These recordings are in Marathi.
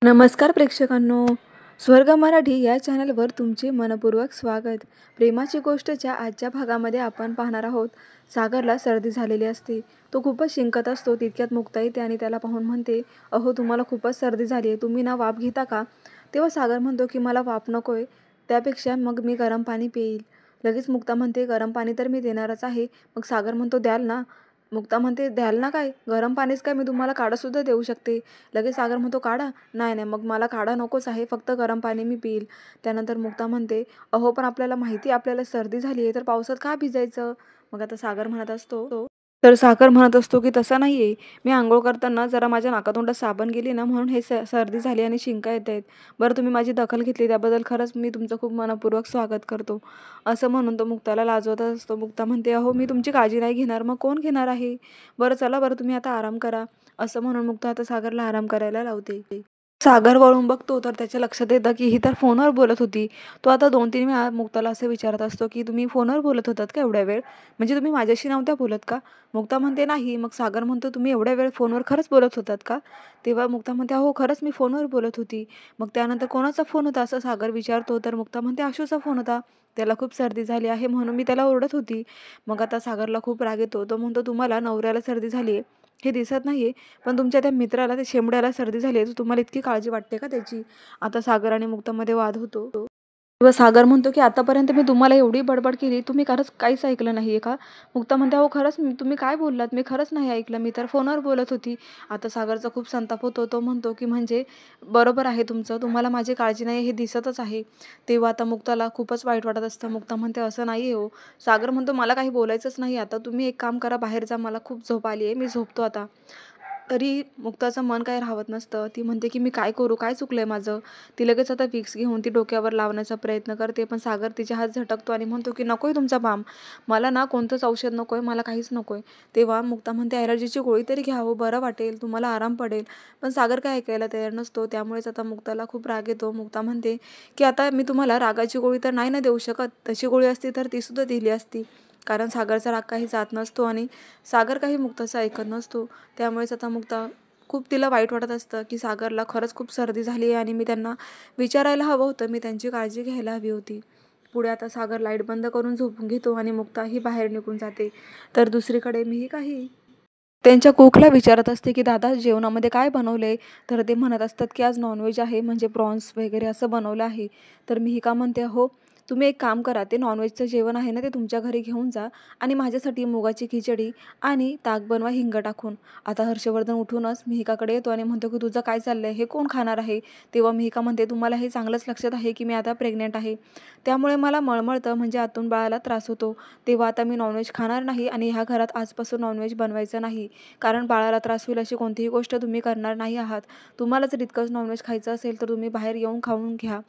नमस्कार प्रेक्षकांनो, स्वर्ग मराठी या चॅनलवर तुमचे मनपूर्वक स्वागत. प्रेमाची गोष्टच्या आजच्या भागामध्ये आपण पाहणार आहोत. सागरला सर्दी झालेली असते. तो खूपच शिंकत असतो. तितक्यात मुक्ता येते आणि त्याला पाहून म्हणते, अहो तुम्हाला खूपच सर्दी झाली आहे, तुम्ही ना वाफ घेता का? तेव्हा सागर म्हणतो की मला वाफ नकोय, त्यापेक्षा मग मी गरम पाणी पिईल. लगेच मुक्ता म्हणते गरम पाणी तर मी देणारच आहे. मग सागर म्हणतो द्याल ना? मुक्ता म्हणते द्याल ना काय, गरम पाणीच काय, मी तुम्हाला काढासुद्धा देऊ शकते. लगेच सागर म्हणतो काढा? नाही नाही, मग मला काढा नकोच आहे, फक्त गरम पाणी मी पिईल. त्यानंतर मुक्ता म्हणते, अहो पण आपल्याला माहिती आहे आपल्याला सर्दी झाली आहे, तर पावसात का भिजायचं? मग आता सागर म्हणत असतो तर सागर म्हणत असतो की तसं नाही आहे, मी आंघोळ करताना जरा माझ्या नाकातोंडात साबण गेली ना, म्हणून हे सर्दी झाली आणि शिंका येत आहेत. बरं तुम्ही माझी दखल घेतली त्याबद्दल खरंच मी तुमचं खूप मनपूर्वक स्वागत करतो. असं म्हणून तो मुक्ताला लाजवत असतो. मुक्ता म्हणते, अहो मी तुमची काळजी नाही घेणार, मग कोण घेणार आहे? बरं चला, बरं तुम्ही आता आराम करा. असं म्हणून मुक्ता आता सागरला आराम करायला लावते. सागर वळून बघतो तर त्याच्या लक्षात येतं की ही तर फोनवर बोलत होती. तो आता 2-3 वेळा मुक्ताला असं विचारत असतो की तुम्ही फोनवर बोलत होतात का एवढ्या वेळ? म्हणजे तुम्ही माझ्याशी नव्हत्या बोलत का? मुक्ता म्हणते नाही. मग सागर म्हणतो तुम्ही एवढ्या वेळ फोनवर खरंच बोलत होतात का? तेव्हा मुक्ता म्हणते हो खरंच मी फोनवर बोलत होती. मग त्यानंतर कोणाचा फोन होता असं सागर विचारतो. तर मुक्ता म्हणते आशूचा फोन होता. त्याला खूप सर्दी झाली आहे म्हणून मी त्याला ओरडत होती. मग आता सागरला खूप राग येतो. तो म्हणतो तुम्हाला नवऱ्याला सर्दी झाली आहे हे दिसत नाहीये, पण तुमच्या त्या मित्राला, त्या शेंबड्याला सर्दी झाली आहे, तर तुम्हाला इतकी काळजी वाटते का त्याची? आता सागर आणि मुक्तामध्ये वाद होतो. तेव्हा सागर म्हणतो की आतापर्यंत मी तुम्हाला एवढी बडबड केली, तुम्ही खरंच काहीच ऐकलं नाहीये का? मुक्ता म्हणते अहो खरंच तुम्ही काय बोललात, मी खरंच नाही ऐकलं, मी तर फोनवर बोलत होती. आता सागरचा खूप संताप होतो. तो म्हणतो की म्हणजे बरोबर आहे तुमचं, तुम्हाला माझी काळजी नाही हे दिसतच आहे. तेव्हा आता मुक्ताला खूपच वाईट वाटत असतं. मुक्ता म्हणते असं नाही हो. सागर म्हणतो मला काही बोलायचंच नाही आता, तुम्ही एक काम करा, बाहेर जा, मला खूप झोप आली आहे, मी झोपतो आता. तरी मुक्ताचं मन काही राहत नसतं. ती म्हणते की मी काय करू, काय चुकलंय माझं? ती लगेच आता विक्स घेऊन ती डोक्यावर लावण्याचा प्रयत्न करते, पण सागर तिचे हात झटकतो आणि म्हणतो की नकोय तुमचा बाम, मला ना कोणतंच औषध नकोय, मला काहीच नकोय. तेव्हा मुक्ता म्हणते ॲलर्जीची गोळी तरी घ्या हो, बरं वाटेल, तुम्हाला आराम पडेल. पण सागर काय ऐकायला तयार नसतो. त्यामुळेच आता मुक्ताला खूप राग येतो. मुक्ता म्हणते की आता मी तुम्हाला रागाची गोळी तर नाही ना देऊ शकत, तशी गोळी असती तर ती सुद्धा दिली असती. कारण सागरचा राग काही जात नसतो आणि सागर काही मुक्ताचं ऐकत नसतो. त्यामुळेच आता मुक्ता खूप तिला वाईट वाटत असतं की सागरला खरंच खूप सर्दी झाली आहे आणि मी त्यांना विचारायला हवं होतं, मी त्यांची काळजी घ्यायला हवी होती. पुढे आता सागर लाईट बंद करून झोपून घेतो आणि मुक्ता ही बाहेर निघून जाते. तर दुसरीकडे मीही काही त्यांच्या कुकला विचारत असते की दादा जेवणामध्ये काय बनवलंय? तर ते म्हणत असतात की आज नॉनव्हेज आहे, म्हणजे प्रॉन्स वगैरे असं बनवलं आहे. तर मी ही का म्हणते हो, तुम्ही एक काम करा, ते नॉनव्हेजचं जेवण आहे ना ते तुमच्या घरी घेऊन जा आणि माझ्यासाठी मुगाची खिचडी आणि ताक बनवा हिंग टाकून. आता हर्षवर्धन उठूनच मिहिकाकडे येतो आणि म्हणतो की तुझं काय चाललंय, हे कोण खाणार आहे? तेव्हा मिहिका म्हणते तुम्हाला हे चांगलंच लक्षात आहे की मी आता प्रेग्नेंट आहे, त्यामुळे मला मळमळतं, म्हणजे आतून बाळाला त्रास होतो. तेव्हा आता मी नॉनव्हेज खाणार नाही आणि ह्या घरात आजपासून नॉनव्हेज बनवायचं नाही, कारण बाळाला त्रास होईल अशी कोणतीही गोष्ट तुम्ही करणार नाही आहात. तुम्हाला जर इतकंच नॉनव्हेज खायचं असेल तर तुम्ही बाहेर येऊन खाऊन घ्या,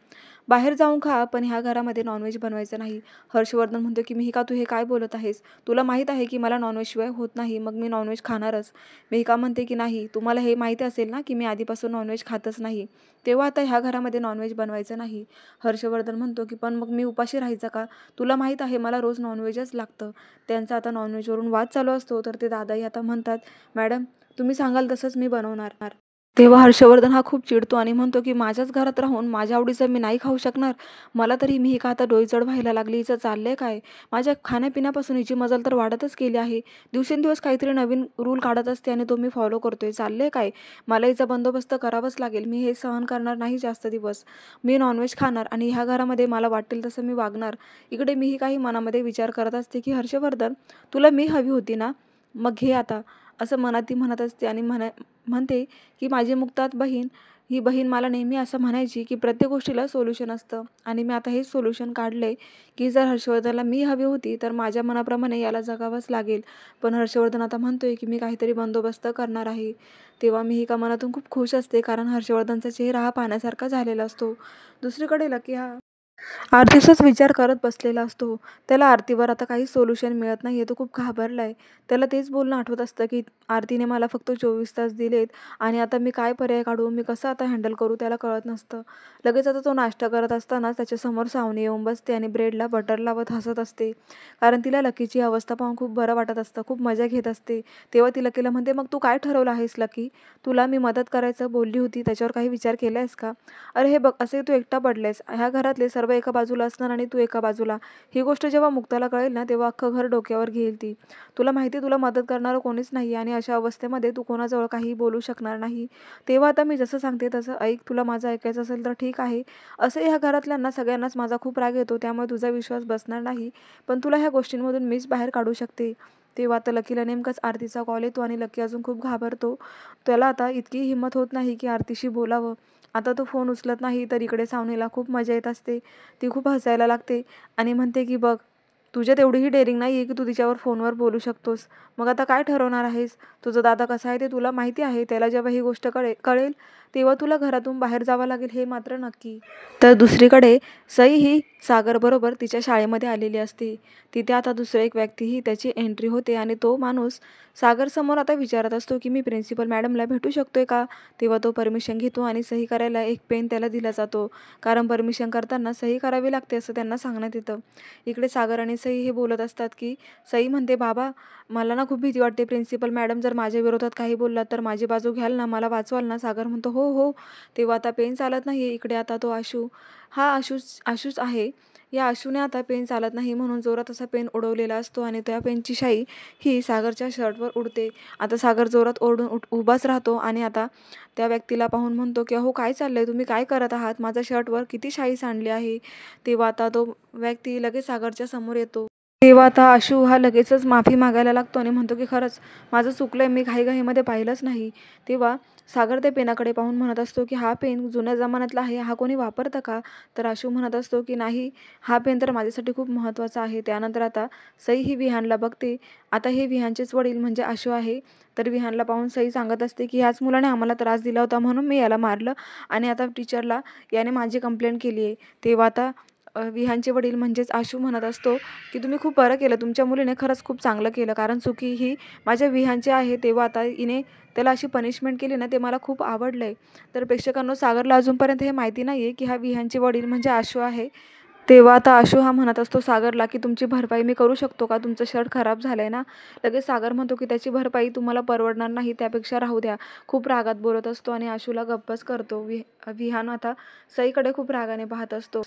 बाहेर जाऊन खा, पण ह्या घरामध्ये नॉनव्हेज बनवायचं नाही. हर्षवर्धन म्हणतो की मिहिका तू हे काय बोलत आहेस? तुला माहीत आहे की मला नॉनव्हेजशिवाय होत नाही, मग मी नॉनव्हेज खाणारच. मिहिका म्हणते की नाही, तुम्हाला हे माहिती असेल ना की मी आधीपासून नॉनव्हेज खातच नाही, तेव्हा आता ह्या घरामध्ये नॉनव्हेज बनवायचं नाही. हर्षवर्धन म्हणतो की पण मग मी उपाशी राहायचं का? तुला माहीत आहे मला रोज नॉनव्हेजच लागतं. त्यांचा आता नॉनव्हेजवरून वाद चालू असतो. तर ते दादाही आता म्हणतात मॅडम तुम्ही सांगाल तसंच मी बनवणार. तेव्हा हर्षवर्धन हा खूप चिडतो आणि म्हणतो की माझ्याच घरात राहून माझ्या आवडीचं मी नाही खाऊ शकणार? मला तरी मी का आता डोईजड व्हायला लागली, हिचं चाललंय काय? माझ्या खाण्यापिण्यापासून हिची मजल तर वाढतच गेली आहे. दिवसेंदिवस काहीतरी नवीन रूल काढत असते आणि तो मी फॉलो करतोय, चाललंय काय? मला हिचा बंदोबस्त करावाच लागेल, मी हे सहन करणार नाही जास्त दिवस. मी नॉनव्हेज खाणार आणि ह्या घरामध्ये मला वाटेल तसं मी वागणार. इकडे मीही काही मनामध्ये विचार करत असते की हर्षवर्धन तुला मी हवी होती ना, मग घे आता, असं मनात ती म्हणत असते आणि म्हणते की माझी मुक्तात बहीण, ही बहीण मला नेहमी असं म्हणायची की प्रत्येक गोष्टीला सोल्युशन असतं आणि मी आता हेच सोल्युशन काढलंय की जर हर्षवर्धनला मी हवी होती तर माझ्या मनाप्रमाणे याला जगावंच लागेल. पण हर्षवर्धन आता म्हणतोय की मी काहीतरी बंदोबस्त करणार आहे. तेव्हा मी ही का मनातून खूप खुश असते, कारण हर्षवर्धनचा चेहरा हा पाहण्यासारखा झालेला असतो. दुसरीकडे लकी हा आरतीचाच विचार करत बसलेला असतो. त्याला आरतीवर आता काही सोल्युशन मिळत नाहीये. तो खूप घाबरलाय. त्याला तेच बोलणं आठवत असतं, की आरतीने मला फक्त 24 तास दिलेत आणि आता मी काय पर्याय काढू? मी कसं आता हँडल करू? त्याला कळत नसतं. लगेच आता तो नाश्ता करत असतानाच त्याच्यासमोर सावनी येऊन बसते आणि ब्रेडला बटर लावत हसत असते. कारण तिला लकीची अवस्था पाहून खूप बरं वाटत असतं. खूप मजा घेत असते. तेव्हा ती लकीला म्हणते, "मग तू काय ठरवलं आहेस लकी? तुला मी मदत करायचं बोलली होती. त्याच्यावर काही विचार केलायस का? अरे हे बघ, असे तू एकटा पडलायस. ह्या घरातले सर्व एका बाजूला असणार आणि तू एका बाजूला. ही गोष्ट जेव्हा मुक्ताला कळेल ना, तेव्हा अख्खं घर डोक्यावर घेईल ती. तुला माहिती आहे, तुला मदत करणारं कोणीच नाही आणि अशा अवस्थेमध्ये तू कोणाजवळ काहीही बोलू शकणार नाही. तेव्हा आता मी जसं सांगते तसं ऐक. तुला माझं ऐकायचं असेल तर ठीक आहे. असे ह्या घरातल्यांना सगळ्यांनाच माझा खूप राग येतो. त्यामुळे तुझा विश्वास बसणार नाही. पण तुला ह्या गोष्टींमधून मीच बाहेर काढू शकते." तेव्हा आता लकीला नेमकाच आरतीचा कॉल येतो आणि लकी अजून खूप घाबरतो. त्याला आता इतकी हिंमत होत नाही की आरतीशी बोलावं. आता तो फोन उचलत नाही, तर इकडे सावनीला खूप मजा येत असते. ती खूप हसायला लागते आणि म्हणते, की "बघ, तुझ्यात एवढीही डेअरिंग नाही आहे की तू तिच्यावर फोनवर बोलू शकतोस. मग आता काय ठरवणार आहेस? तुझा दादा कसा आहे ते तुला माहिती आहे. त्याला जेव्हा ही गोष्ट कळेल तेव्हा तुला घरातून बाहेर जावं लागेल, हे मात्र नक्की." तर दुसरीकडे सई ही सागरबरोबर तिच्या शाळेमध्ये आलेली असते. तिथे आता दुसरा एक व्यक्तीही त्याची एंट्री होते आणि तो माणूस सागरसमोर आता विचारत असतो, की "मी प्रिन्सिपल मॅडमला भेटू शकतोय का?" तेव्हा तो परमिशन घेतो आणि सही करायला एक पेन त्याला दिला जातो. कारण परमिशन करताना सही करावी लागते असं त्यांना सांगण्यात येतं. इकडे सागर आणि सई हे बोलत असतात, की सई म्हणते, "बाबा, मला ना खूप भीती वाटते. प्रिन्सिपल मॅडम जर माझ्या विरोधात काही बोललात तर माझी बाजू घ्याल ना? मला वाचवाल ना?" सागर म्हणतो, "हो, हो." तेव्हा आता पेन चालत नाही. इकडे आता तो आशू, हा आशूच आहे. या आशूने आता पेन चालत नाही म्हणून जोरात असा पेन उडवलेला असतो आणि त्या पेनची शाई ही सागरच्या शर्टवर उडते. आता सागर जोरात ओरडून उभाच राहतो आणि आता त्या व्यक्तीला पाहून म्हणतो, की "अहो, काय चाललंय? तुम्ही काय करत आहात? माझ्या शर्टवर किती शाई सांडली आहे." तेव्हा आता तो व्यक्ती लगेच सागरच्या समोर येतो. तेव्हा आता आशू हा लगेचच माफी मागायला लागतो आणि म्हणतो, की "खरंच माझं चुकलंय. मी घाईघाईमध्ये पाहिलंच नाही." तेव्हा सागर त्या पेनाकडे पाहून म्हणत असतो, की "हा पेन जुन्या जमान्यातला आहे. हा कोणी वापरतं का?" तर आशू म्हणत असतो, की "नाही, हा पेन तर माझ्यासाठी खूप महत्त्वाचा आहे." त्यानंतर आता सई ही विहानला बघते. आता हे विहानचेच वडील म्हणजे आशू आहे. तर विहानला पाहून सई सांगत असते, की "ह्याच मुलाने आम्हाला त्रास दिला होता म्हणून मी याला मारलं आणि आता टीचरला याने माझी कंप्लेंट केली आहे." तेव्हा आता विहानचे वडील म्हणजेच आशू म्हणत असतो, की "तुम्ही खूप बरं केलं. तुमच्या मुलीने खरंच खूप चांगलं केलं. कारण चुकी ही माझ्या विहानची आहे. तेव्हा आता हिने त्याला अशी पनिशमेंट केली ना, ते मला खूप आवडलंय." तर प्रेक्षकांनो, सागरला अजूनपर्यंत हे माहिती नाहीये, की हा विहानचे वडील म्हणजे आशू आहे. तेव्हा आता आशू हा म्हणत असतो सागरला, की "तुमची भरपाई मी करू शकतो का? तुमचं शर्ट खराब झालंय ना?" लगेच सागर म्हणतो, की "त्याची भरपाई तुम्हाला परवडणार नाही. त्यापेक्षा राहू द्या." खूप रागात बोलत असतो आणि आशूला गप्पच करतो. विहान आता सईकडे खूप रागाने पाहत असतो.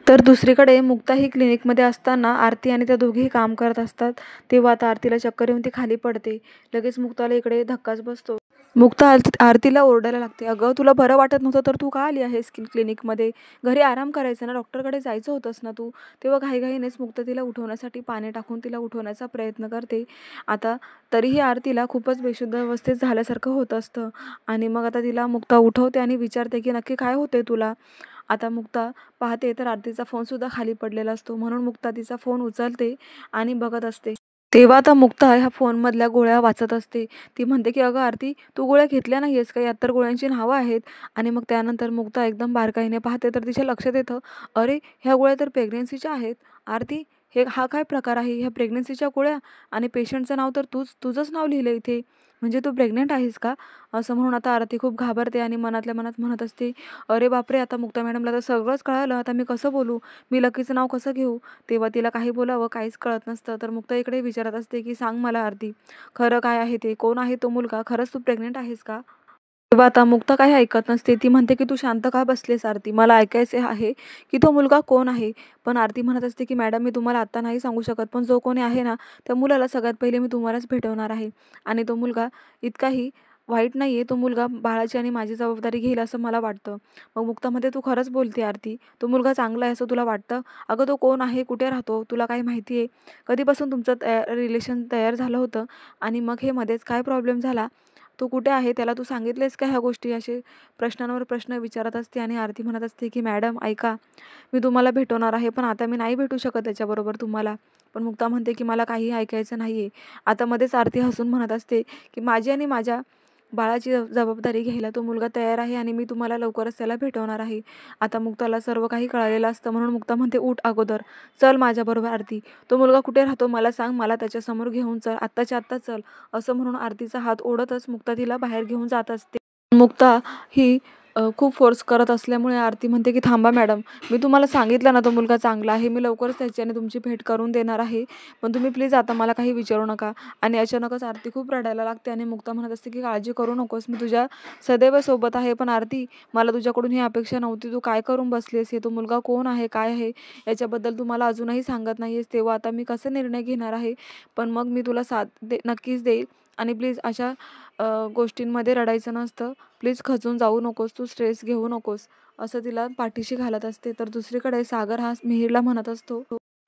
तर दुसरीकडे मुक्ता ही क्लिनिकमध्ये असताना आरती आणि त्या दोघीही काम करत असतात. तेव्हा आता आरतीला चक्कर येऊन ती खाली पडते. लगेच मुक्ताला इकडे धक्काच बसतो. मुक्ता आरतीला ओरडायला लागते, "अगं, तुला बरं वाटत नव्हतं तर तू का आली आहेस क्लिनिकमध्ये? घरी आराम करायचा ना, डॉक्टरकडे जायचं होतंस ना तू." तेव्हा घाईघाईनेच मुक्ता तिला उठवण्यासाठी पाणी टाकून तिला उठवण्याचा प्रयत्न करते. आता तरीही आरतीला खूपच बेशुद्ध अवस्थेत झाल्यासारखं होत असतं आणि मग आता तिला मुक्ता उठवते आणि विचारते, की "नक्की काय होतंय तुला?" आता मुक्ता पाहते तर आरतीचा फोनसुद्धा खाली पडलेला असतो. म्हणून मुक्ता तिचा फोन उचलते आणि बघत असते. तेव्हा आता मुक्ता ह्या फोनमधल्या गोळ्या वाचत असते. ती म्हणते, की "अगं आरती, तू गोळ्या घेतल्या नाही आहेस का? यात तर गोळ्यांची नावं आहेत." आणि मग त्यानंतर मुक्ता एकदम बारकाईने पाहते तर तिच्या लक्षात येतं, "अरे, ह्या गोळ्या तर प्रेग्नन्सीच्या आहेत. आरती, हा काय प्रकार आहे? ह्या प्रेग्नन्सीच्या गोळ्या आणि पेशंटचं नाव तर तुझंच नाव लिहिलं इथे. म्हणजे तू प्रेग्नंट आहेस का?" असं म्हणून आता आरती खूप घाबरते आणि मनातल्या मनात म्हणत असते, "अरे बापरे! आता मुक्ता मॅडमला तर सगळंच कळालं. आता मी कसं बोलू? मी लकीचं नाव कसं घेऊ?" तेव्हा तिला काही बोलावं काहीच कळत नसतं. तर मुक्ता इकडे विचारत असते, की "सांग मला आरती, खरं काय आहे ते? कोण आहे तो मुलगा? खरंच तू प्रेग्नंट आहेस का?" तेव्हा आता मुक्ता काही ऐकत नसते. ती म्हणते, की "तू शांत का बसलीस आरती? मला ऐकायचे आहे, की तो मुलगा कोण आहे?" पण आरती म्हणत असते, की "मॅडम, मी तुम्हाला आत्ता नाही सांगू शकत. पण जो कोणी आहे ना, त्या मुलाला सगळ्यात पहिले मी तुम्हालाच भेटवणार आहे. आणि तो मुलगा इतकाही वाईट नाहीये. तो मुलगा बाळाची आणि माझी जबाबदारी घेईल असं मला वाटतं." मग मुक्ता म्हणते, "तू खरंच बोलते आरती? तो मुलगा चांगला आहे असं तुला वाटतं? अगं, तो कोण आहे? कुठे राहतो? तुला काही माहिती आहे? कधीपासून तुमचं रिलेशन तयार झालं होतं? आणि मग हे मध्येच काय प्रॉब्लेम झाला? तो कुठे आहे? त्याला तू सांगितलेस का ह्या गोष्टी?" असे प्रश्नांवर प्रश्न विचारत असते आणि आरती म्हणत असते, की "मॅडम ऐका, मी तुम्हाला भेटवणार आहे, पण आता मी नाही भेटू शकत त्याच्याबरोबर तुम्हाला." पण मुक्ता म्हणते, की "मला काहीही ऐकायचं नाहीये." आता मध्येच आरती हसून म्हणत असते, की "माझी आणि माझ्या बाळाची जबाबदारी घ्यायला तो मुलगा तयार आहे आणि मी तुम्हाला लवकरच त्याला भेटवणार आहे. आता मुक्ताला सर्व काही कळालेलं असतं म्हणून मुक्ता म्हणते, उठ अगोदर, चल माझ्याबरोबर आरती. तो मुलगा कुठे राहतो मला सांग, मला त्याच्यासमोर घेऊन चल, आत्ताच्या आत्ता चल. असं म्हणून आरतीचा हात ओढतच मुक्ता तिला बाहेर घेऊन जात असते. मुक्ता ही खूप फोर्स करत असल्यामुळे आरती म्हणते की थांबा मॅडम, मी तुम्हाला सांगितलं ना तो मुलगा चांगला आहे, मी लवकरच त्याच्याने तुमची भेट करून देणार आहे, पण तुम्ही प्लीज आता मला काही विचारू नका. आणि अचानकच आरती खूप रडायला लागते आणि मुक्ता म्हणत असते की काळजी करू नकोस, मी तुझ्या सदैव सोबत आहे. पण आरती, मला तुझ्याकडून ही अपेक्षा नव्हती, तू काय करून बसलीस, हे तो मुलगा कोण आहे, काय आहे याच्याबद्दल तू मला अजूनही सांगत नाहीयेस, तेव्हा आता मी कसा निर्णय घेणार आहे. पण मग मी तुला साथ नक्कीच देईल. आणि प्लीज अशा गोष्टींमध्ये रडायचं नसतं, प्लीज खचून जाऊ नकोस, तू स्ट्रेस घेऊ नकोस, असं तिला पाठीशी घालत असते. तर दुसरीकडे सागर हा मिहिरला म्हणत असतो.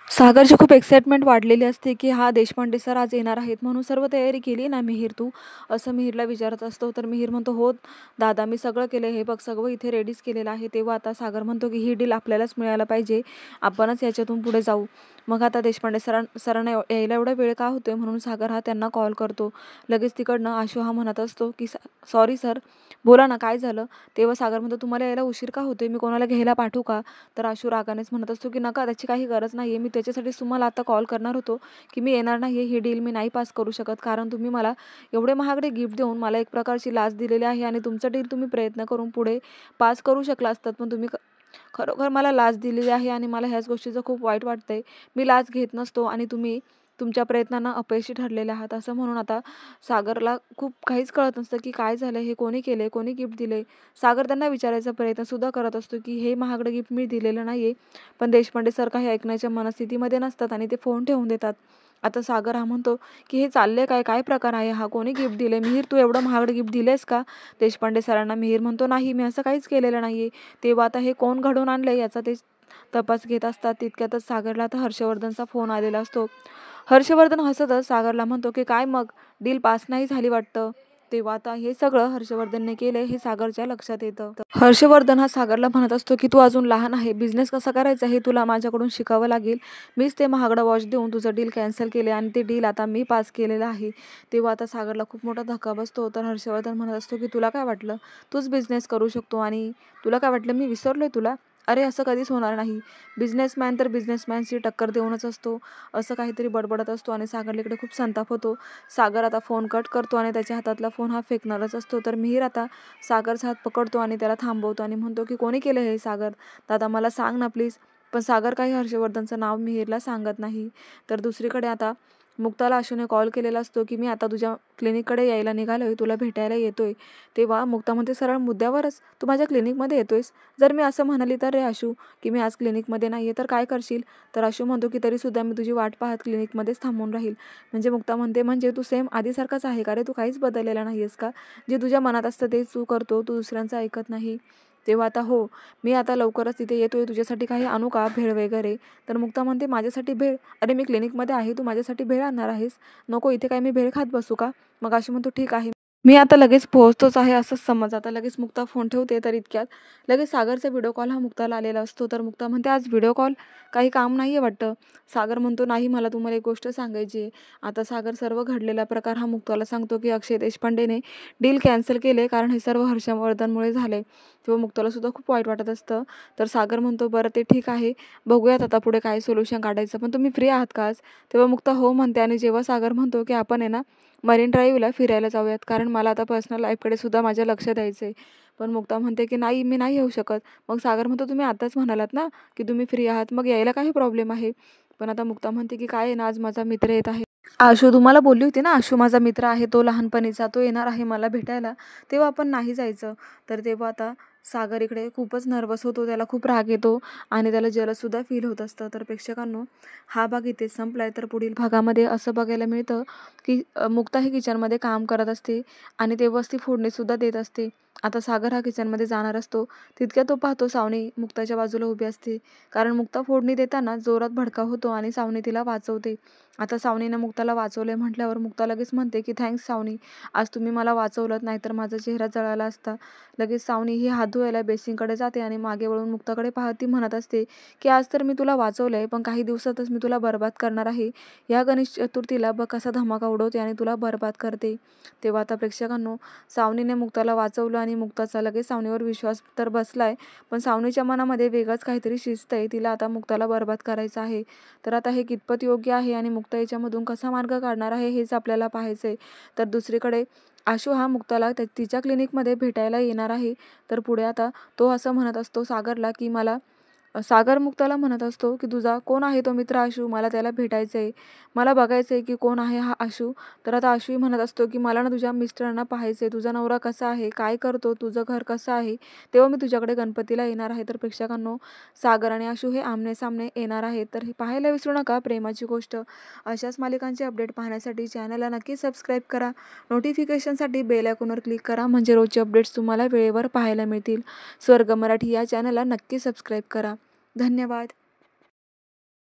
सागरची खूप एक्साइटमेंट वाढलेली असते की हा देशपांडे सर आज येणार आहेत, म्हणून सर्व तयारी केली ना मिहिर तू, असं मिहिरला विचारत असतो. तर मिहिर म्हणतो, हो दादा, मी सगळं केलं, हे बघ सगळं इथे रेडीच केलेलं आहे. तेव्हा आता सागर म्हणतो की ही डील आपल्यालाच मिळायला पाहिजे, आपणच याच्यातून पुढे जाऊ. मग आता देशपांडे सरांना यायला एवढा वेळ का होतोय, म्हणून सागर हा त्यांना कॉल करतो. लगेच तिकडनं आशू हा म्हणत असतो की सॉरी सर, बोला ना काय झालं. तेव्हा सागर म्हणतो, तुम्हाला यायला उशीर का होतोय, मी कोणाला घ्यायला पाठवू का. तर आशू रागानेच म्हणत असतो की नका, त्याची काही गरज नाही आहे, मी त्याच्यासाठीच तुम्हाला आता कॉल करणार होतो की मी येणार नाही आहे, ही डील मी नाही पास करू शकत, कारण तुम्ही मला एवढे महागडे गिफ्ट देऊन मला एक प्रकारची लाच दिलेली आहे आणि तुमचं डील तुम्ही प्रयत्न करून पुढे पास करू शकला असतात, पण तुम्ही खरोखर मला लाच दिलेली आहे आणि मला ह्याच गोष्टीचं खूप वाईट वाटतंय. मी लाच घेत नसतो आणि तुम्ही तुमच्या प्रयत्नांना अपयशी ठरलेले आहात. असं म्हणून आता सागरला खूप काहीच कळत नसतं की काय झालं, हे कोणी केले, कोणी गिफ्ट दिले. सागर त्यांना विचारायचा प्रयत्न सुद्धा करत असतो की हे महागडं गिफ्ट मी दिलेलं नाही आहे, पण देशपांडे सर काही ऐकण्याच्या मनस्थितीमध्ये नसतात आणि ते फोन ठेवून देतात. आता सागर हा म्हणतो की हे चालले काय, काय प्रकार आहे हा, कोणी गिफ्ट दिले, मिहीर तू एवढं महागडं गिफ्ट दिलेस का देशपांडे सरांना. मिहीर म्हणतो, नाही मी असं काहीच केलेलं नाही आहे. तेव्हा आता हे कोण घडवून आणलं याचा ते तपास घेत असतात. तितक्यातच सागरला आता हर्षवर्धनचा फोन आलेला असतो. हर्षवर्धन हसतच सागरला म्हणतो की काय मग, डील पास नाही झाली वाटतं. तेव्हा आता हे सगळं हर्षवर्धनने केले हे सागरच्या लक्षात येतं. हर्षवर्धन हा सागरला म्हणत असतो की तू अजून लहान आहे, बिझनेस कसा करायचा हे तुला माझ्याकडून शिकावं लागेल. मीच ते महागडं वॉच देऊन तुझं डील कॅन्सल केले आणि ते डील आता मी पास केलेलं आहे. तेव्हा आता सागरला खूप मोठा धक्का बसतो. तर हर्षवर्धन म्हणत असतो की तुला काय वाटलं, तूच बिझनेस करू शकतो आणि तुला काय वाटलं मी विसरलोय तुला. अरे असं कधीच होणार नाही, बिझनेसमॅन तर बिझनेसमॅनची टक्कर देऊनच असतो, असं काहीतरी बडबडत असतो आणि सागरला इकडे खूप संताप होतो. सागर आता फोन कट करतो आणि त्याच्या हातातला फोन हा फेकणारच असतो. तर मिहीर आता सागरचा हात पकडतो आणि त्याला थांबवतो आणि म्हणतो की कोणी केलं हे सागर, दादा मला सांग ना प्लीज. पण सागर काही हर्षवर्धनचं नाव मिहीरला सांगत नाही. तर दुसरीकडे आता मुक्ताला आशूने कॉल केलेला असतो की मी आता तुझ्या क्लिनिककडे यायला निघालोय, तुला भेटायला येतोय. तेव्हा मुक्ता म्हणते, सरळ मुद्द्यावरच तू माझ्या क्लिनिकमध्ये येतोयस. जर मी असं म्हणाली तर रे आशू की मी आज क्लिनिकमध्ये नाही आहे तर काय करशील. तर आशू म्हणतो की तरीसुद्धा मी तुझी वाट पाहत क्लिनिकमध्येच थांबून राहील. म्हणजे मुक्ता म्हणते, म्हणजे तू सेम आधीसारखाच आहे का रे, तू काहीच बदललेला नाही आहेस का, जे तुझ्या मनात असतं तेच तू करतो, तू दुसऱ्यांचं ऐकत नाही. तेव्हा आता हो, मी आता लवकरच तिथे येतोय, तुझ्यासाठी काही आणू का भेळ वगैरे. तर मुक्ता म्हणते, माझ्यासाठी भेळ, अरे मी क्लिनिकमध्ये आहे, तू माझ्यासाठी भेळ आणणार आहेस, नको इथे काय मी भेळ खात बसू का. मग आशू म्हणतो, ठीक आहे मी आता लगेच पोहोचतोच आहे असंच समज. आता लगेच मुक्ता फोन ठेवते. तर इतक्यात लगेच सागरचा व्हिडिओ कॉल हा मुक्ताला आलेला असतो. तर मुक्ता म्हणते, आज व्हिडिओ कॉल, काही काम नाही आहे वाटतं. सागर म्हणतो, नाही मला तुम्हाला एक गोष्ट सांगायची आहे. आता सागर सर्व घडलेला प्रकार हा मुक्ताला सांगतो की अक्षय देशपांडेने डील कॅन्सल केले कारण हे सर्व हर्षवर्धनमुळे झाले. तेव्हा मुक्ताला सुद्धा खूप वाईट वाटत असतं. तर सागर म्हणतो, बरं ते ठीक आहे, बघूयात आता पुढे काय सोल्युशन काढायचं, पण तुम्ही फ्री आहात का आज. तेव्हा मुक्ता हो म्हणते आणि जेव्हा सागर म्हणतो की आपण आहे ना मरीन ड्राईव्हला फिरायला जाऊयात, कारण मला आता पर्सनल लाईफकडे सुद्धा माझ्या लक्ष द्यायचं आहे. पण मुक्ता म्हणते की नाही मी नाही येऊ शकत. मग सागर म्हणतो, तुम्ही आताच म्हणालात ना की तुम्ही फ्री आहात, मग यायला काही प्रॉब्लेम आहे. पण आता मुक्ता म्हणते की काय आहे ना, आज माझा मित्र येत आहे. आशू तुम्हाला बोलली होती ना, आशू माझा मित्र आहे, तो लहानपणीचा, तो येणार आहे मला भेटायला, तेव्हा आपण नाही जायचं. तर तेव्हा आता सागर इकडे खूपच नर्वस होतो, त्याला खूप राग येतो आणि त्याला जलसुद्धा फील होत असतं. तर प्रेक्षकांनो, हा भाग इथे संपलाय. तर पुढील भागामध्ये असं बघायला मिळतं की मुक्ता ही किचनमध्ये काम करत असते आणि तेव्हाच ती फोडणीसुद्धा देत असते. आता सागर हा किचनमध्ये जाणार असतो. तितक्यात तो पाहतो सावनी मुक्ताच्या बाजूला उभी असते. कारण मुक्ता फोडणी देताना जोरात भडका होतो आणि सावनी तिला वाचवते. आता सावनीनं मुक्ताला वाचवलंय म्हटल्यावर मुक्ता लगेच म्हणते की थँक्स सावनी, आज तुम्ही मला वाचवलंत, नाहीतर माझा चेहरा जळाला असता. लगेच सावनी ही हात धुवायला बेसिनकडे जाते आणि मागे वळून मुक्ताकडे पाहत ती म्हणत असते की आज तर मी तुला वाचवलंय, पण काही दिवसातच मी तुला बरबाद करणार आहे. या गणेश चतुर्थीला बघ कसा धमाका उडवते आणि तुला बरबाद करते. तेव्हा आता प्रेक्षकांनो, सावनीने मुक्ताला वाचवलं आणि मुक्ताचा लगेच सावनीवर विश्वास तर बसलाय, पण सावनीच्या मनामध्ये वेगळंच काहीतरी शिस्त आहे. तिला आता मुक्ताला बरबाद करायचं आहे. तर आता हे कितपत योग्य आहे आणि मुक्ता याच्यामधून कसा मार्ग काढणार आहे हेच आपल्याला पाहायचंय. तर दुसरीकडे आशू हा मुक्ताला तिच्या क्लिनिकमध्ये भेटायला येणार आहे. तर पुढे आता तो असं म्हणत असतो सागरला की सागर मुक्ताला म्हणत असतो की तुझा कोण आहे तो मित्र आशू, मला त्याला भेटायचं आहे, मला बघायचं आहे की कोण आहे हा आशू. तर आता आशूही म्हणत असतो की मला ना तुझ्या मिस्टरांना पाहायचं आहे, तुझा नवरा कसा आहे, काय करतो, तुझं घर कसं आहे, तेव्हा मी तुझ्याकडे गणपतीला येणार आहे. तर प्रेक्षकांनो, सागर आणि आशू हे आमने सामने येणार आहेत. तर हे पाहायला विसरू नका प्रेमाची गोष्ट. अशाच मालिकांचे अपडेट पाहण्यासाठी चॅनलला नक्की सबस्क्राईब करा. नोटिफिकेशनसाठी बेल आयकॉनवर क्लिक करा, म्हणजे रोजचे अपडेट्स तुम्हाला वेळेवर पाहायला मिळतील. स्वर्ग मराठी या चॅनलला नक्की सबस्क्राईब करा. धन्यवाद.